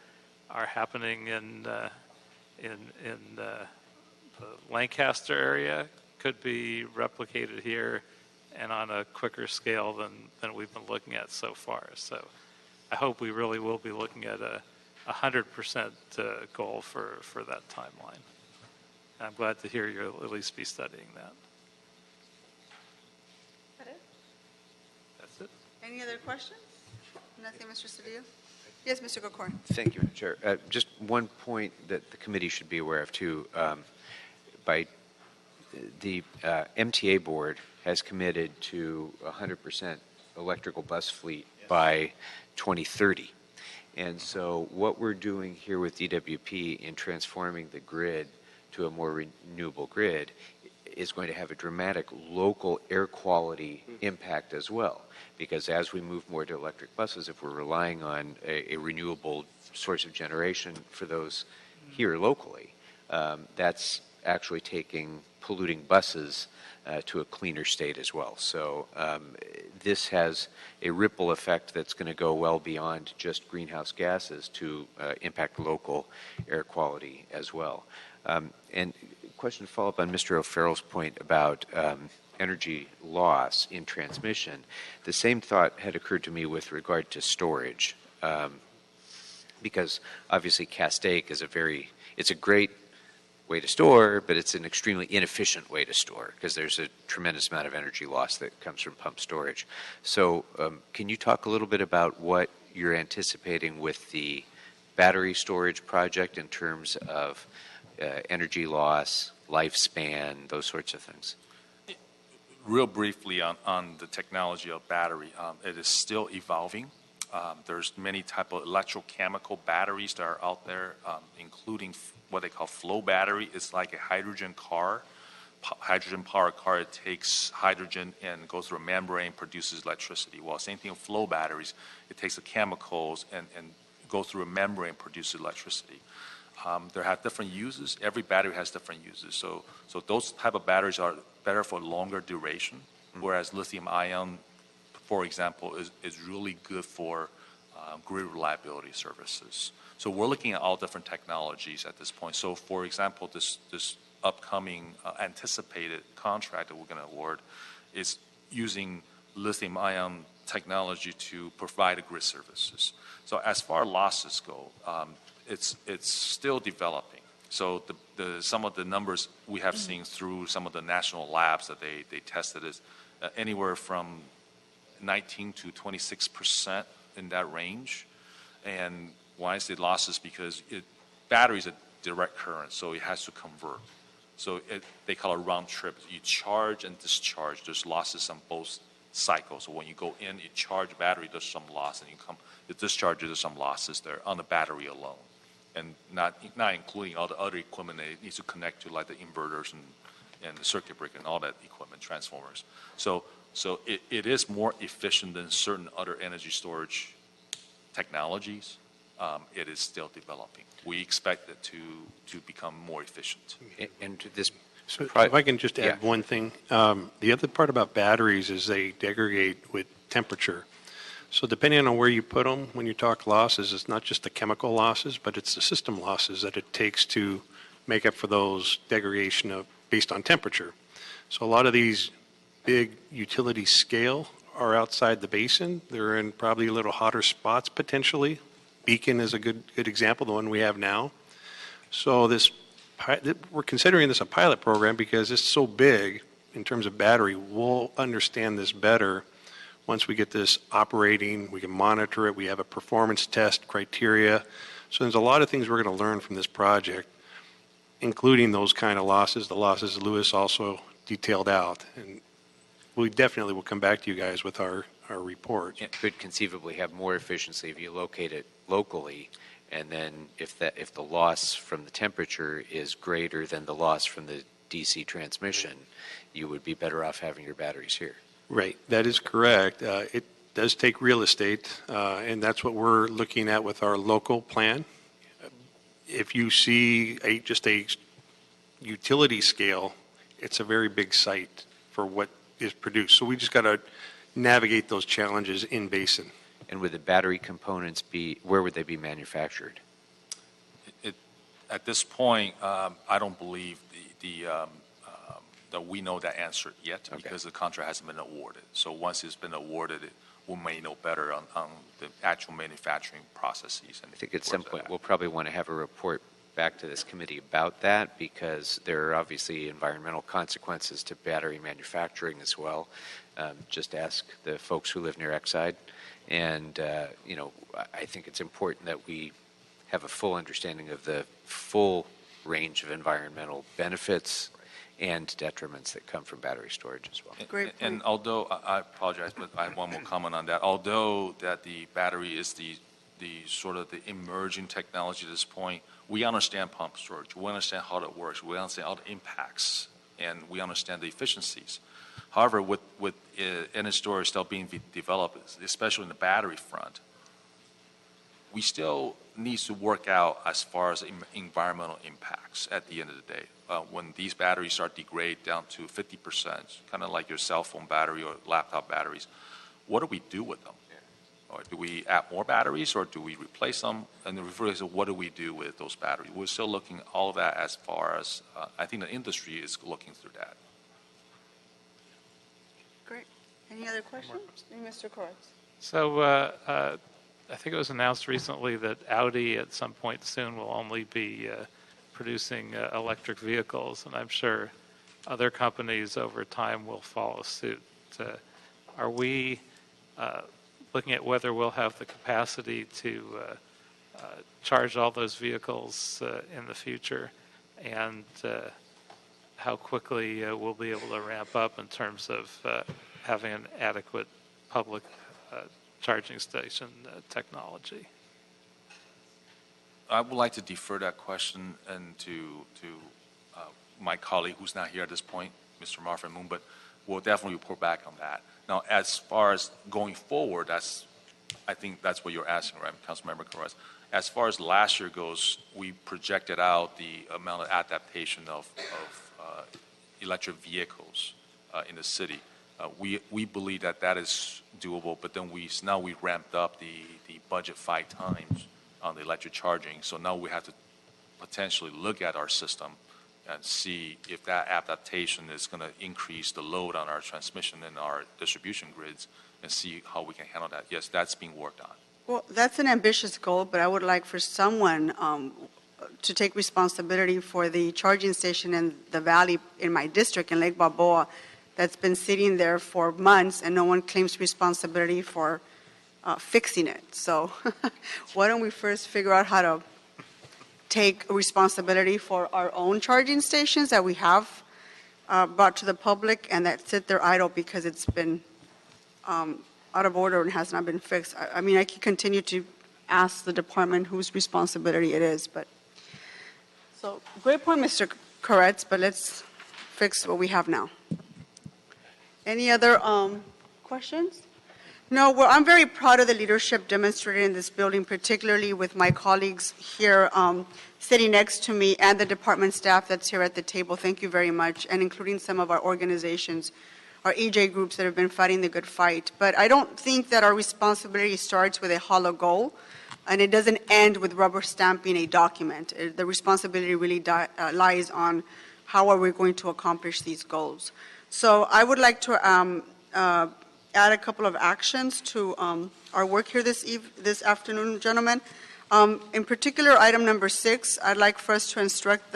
happening in the Lancaster area could be replicated here and on a quicker scale than we've been looking at so far. So I hope we really will be looking at a 100% goal for that timeline. I'm glad to hear you'll at least be studying that. That it? That's it. Any other questions? Nothing, Mr. Cedillo? Yes, Mr. Gocorn. Thank you, Madam Chair. Just one point that the committee should be aware of, too. By the MTA board has committed to 100% electrical bus fleet by 2030. And so what we're doing here with DWP in transforming the grid to a more renewable grid is going to have a dramatic local air quality impact as well. Because as we move more to electric buses, if we're relying on a renewable source of generation for those here locally, that's actually taking polluting buses to a cleaner state as well. So this has a ripple effect that's going to go well beyond just greenhouse gases to impact local air quality as well. And question to follow up on Mr. O'Farrell's point about energy loss in transmission. The same thought had occurred to me with regard to storage, because obviously Castaic is it's a great way to store, but it's an extremely inefficient way to store because there's a tremendous amount of energy loss that comes from pump storage. So can you talk a little bit about what you're anticipating with the battery storage project in terms of energy loss, lifespan, those sorts of things? Real briefly on the technology of battery, it is still evolving. There's many type of electrochemical batteries that are out there, including what they call flow battery. It's like a hydrogen car. Hydrogen-powered car, it takes hydrogen and goes through a membrane, produces electricity. Well, same thing with flow batteries. It takes the chemicals and goes through a membrane, produces electricity. They have different uses. Every battery has different uses. So those type of batteries are better for longer duration, whereas lithium-ion, for example, is really good for grid reliability services. So we're looking at all different technologies at this point. So, for example, this upcoming anticipated contract that we're going to award is using lithium-ion technology to provide grid services. So as far as losses go, it's still developing. So some of the numbers we have seen through some of the national labs that they tested is anywhere from 19 to 26% in that range. And why is it losses? Because batteries are direct current, so it has to convert. So they call it round trip. You charge and discharge. There's losses on both cycles. So when you go in, you charge battery, there's some loss, and you discharge, there's some losses there on the battery alone, and not including all the other equipment that it needs to connect to, like the inverters and the circuit breaker and all that equipment, transformers. So it is more efficient than certain other energy storage technologies. It is still developing. We expect it to become more efficient. And to this, So if I can just add one thing. The other part about batteries is they degrade with temperature. So depending on where you put them, when you talk losses, it's not just the chemical losses, but it's the system losses that it takes to make up for those degradation based on temperature. So a lot of these big utility scale are outside the basin. They're in probably a little hotter spots potentially. Beacon is a good example, the one we have now. So we're considering this a pilot program because it's so big in terms of battery. We'll understand this better once we get this operating. We can monitor it. We have a performance test criteria. So there's a lot of things we're going to learn from this project, including those kind of losses, the losses Lewis also detailed out. And we definitely will come back to you guys with our report. It could conceivably have more efficiency if you locate it locally, and then if the loss from the temperature is greater than the loss from the DC transmission, you would be better off having your batteries here. Right, that is correct. It does take real estate, and that's what we're looking at with our local plan. If you see just a utility scale, it's a very big site for what is produced. So we just got to navigate those challenges in basin. And would the battery components where would they be manufactured? At this point, I don't believe that we know that answer yet because the contract hasn't been awarded. So once it's been awarded, we may know better on the actual manufacturing processes. And I think at some point we'll probably want to have a report back to this committee about that, because there are obviously environmental consequences to battery manufacturing as well. Just ask the folks who live near Exide. And, I think it's important that we have a full understanding of the full range of environmental benefits and detriments that come from battery storage as well. Great. And although, I apologize, but I have one more comment on that. Although that the battery is the sort of the emerging technology at this point, we understand pump storage. We understand how that works. We understand all the impacts, and we understand the efficiencies. However, with energy storage still being developed, especially in the battery front, we still need to work out as far as environmental impacts at the end of the day. When these batteries start to degrade down to 50%, kind of like your cell phone battery or laptop batteries, what do we do with them? Or do we add more batteries, or do we replace them? And the reverse, what do we do with those batteries? We're still looking at all of that as far as, I think the industry is looking through that. Great. Any other questions? Mr. Koretz. So I think it was announced recently that Audi at some point soon will only be producing electric vehicles, and I'm sure other companies over time will follow suit. Are we looking at whether we'll have the capacity to charge all those vehicles in the future, and how quickly we'll be able to ramp up in terms of having an adequate public charging station technology? I would like to defer that question and to my colleague who's not here at this point, Mr. Marvin Moon, but we'll definitely report back on that. Now, as far as going forward, I think that's what you're asking, right, Councilmember Carras? As far as last year goes, we projected out the amount of adaptation of electric vehicles in the city. We believe that is doable, but then now we ramped up the budget 5 times on the electric charging. So now we have to potentially look at our system and see if that adaptation is going to increase the load on our transmission and our distribution grids and see how we can handle that. Yes, that's being worked on. Well, that's an ambitious goal, but I would like for someone to take responsibility for the charging station in the valley in my district in Lake Balboa that's been sitting there for months and no one claims responsibility for fixing it. So why don't we first figure out how to take responsibility for our own charging stations that we have brought to the public and that sit there idle because it's been out of order and has not been fixed. I mean, I can continue to ask the department whose responsibility it is, but so great point, Mr. Koretz, but let's fix what we have now. Any other questions? No, well, I'm very proud of the leadership demonstrated in this building, particularly with my colleagues here sitting next to me and the department staff that's here at the table. Thank you very much, and including some of our organizations, our EJ groups that have been fighting the good fight. But I don't think that our responsibility starts with a hollow goal, and it doesn't end with rubber stamping a document. The responsibility really lies on how are we going to accomplish these goals. So I would like to add a couple of actions to our work here this afternoon, gentlemen. In particular, item number 6, I'd like for us to instruct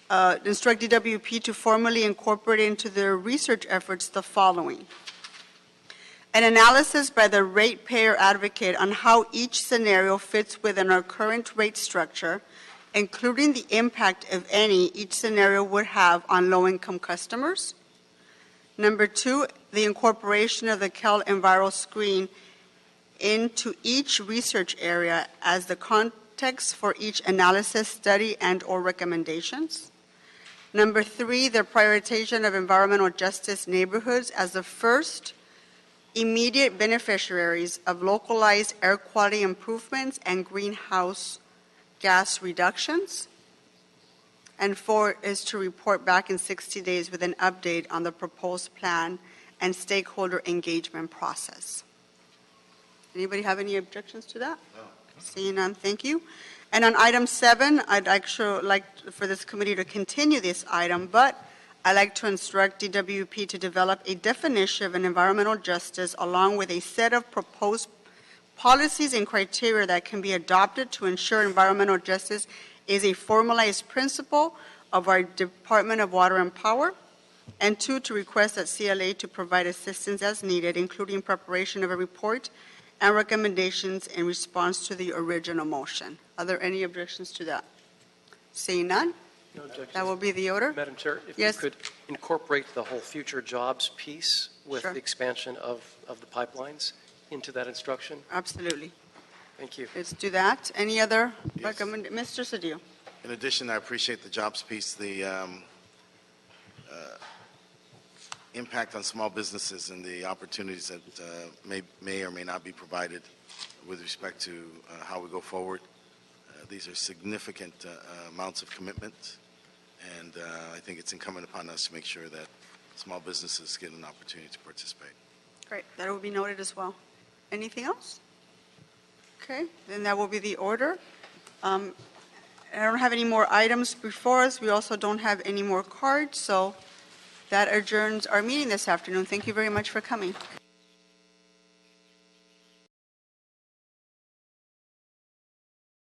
DWP to formally incorporate into their research efforts the following: an analysis by the ratepayer advocate on how each scenario fits within our current rate structure, including the impact, if any, each scenario would have on low-income customers. Number 2, the incorporation of the Cal Enviro screen into each research area as the context for each analysis, study, and/or recommendations. Number 3, the prioritization of environmental justice neighborhoods as the first immediate beneficiaries of localized air quality improvements and greenhouse gas reductions. And 4 is to report back in 60 days with an update on the proposed plan and stakeholder engagement process. Anybody have any objections to that? No. Seeing none, thank you. And on item 7, I'd actually like for this committee to continue this item, but I'd like to instruct DWP to develop a definition of an environmental justice along with a set of proposed policies and criteria that can be adopted to ensure environmental justice is a formalized principle of our Department of Water and Power, and 2, to request that CLA to provide assistance as needed, including preparation of a report and recommendations in response to the original motion. Are there any objections to that? Seeing none, No objections. that will be the order. Madam Chair, if Yes. you could incorporate the whole future jobs piece with Sure. the expansion of the pipelines into that instruction. Absolutely. Thank you. Let's do that. Any other Yes. recommend? Mr. Cedillo. In addition, I appreciate the jobs piece, the impact on small businesses and the opportunities that may or may not be provided with respect to how we go forward. These are significant amounts of commitment, and I think it's incumbent upon us to make sure that small businesses get an opportunity to participate. Great. That will be noted as well. Anything else? Okay, then that will be the order. I don't have any more items before us. We also don't have any more cards, so that adjourns our meeting this afternoon. Thank you very much for coming.